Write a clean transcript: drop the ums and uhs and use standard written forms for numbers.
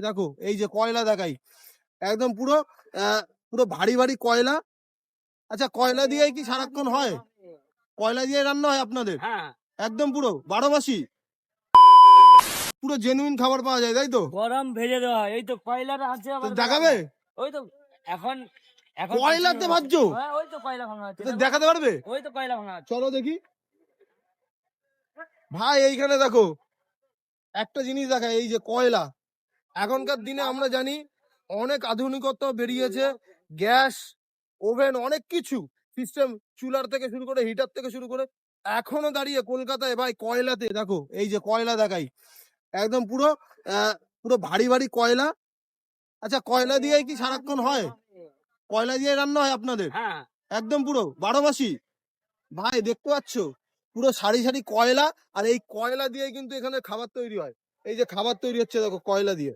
দেখো এই যে কয়লা দেখাই, একদম পুরো পুরো ভারী ভারী কয়লা। আচ্ছা, কয়লা দিয়ে কি সারাক্ষণ হয়? কয়লা দিয়ে রান্না হয় আপনাদের? হ্যাঁ, একদম পুরো 12 মাসি পুরো জেনুইন খাবার পাওয়া যায়, তাই তো? গরম ভেজে দেওয়া হয়। এই তো কয়লার আছে তো আবার দেখাবে? ওই তো এখন এখন কয়লাতে ভাজছো? হ্যাঁ, ওই তো কয়লা ভাঙা হচ্ছে, তো দেখাতে পারবে? ওই তো কয়লা ভাঙা হচ্ছে। চলো দেখি ভাই, এইখানে দেখো একটা জিনিস দেখা, এই যে কয়লা। এখনকার দিনে আমরা জানি অনেক আধুনিকত্ব বেরিয়েছে, গ্যাস, ওভেন, অনেক কিছু সিস্টেম, চুলার থেকে শুরু করে হিটার থেকে শুরু করে এখনো দাঁড়িয়ে কলকাতায় ভাই কয়লাতে। দেখো এই যে কয়লা দেখাই, একদম পুরো পুরো ভারী ভারী কয়লা। আচ্ছা, কয়লা দিয়ে কি সারাক্ষণ হয়? কয়লা দিয়ে রান্না হয় আপনাদের? হ্যাঁ, একদম পুরো 12 মাসি। ভাই দেখতে পাচ্ছ পুরো সারি সারি কয়লা, আর এই কয়লা দিয়ে কিন্তু এখানে খাবার তৈরি হয়। এই যে খাবার তৈরি হচ্ছে দেখো কয়লা দিয়ে।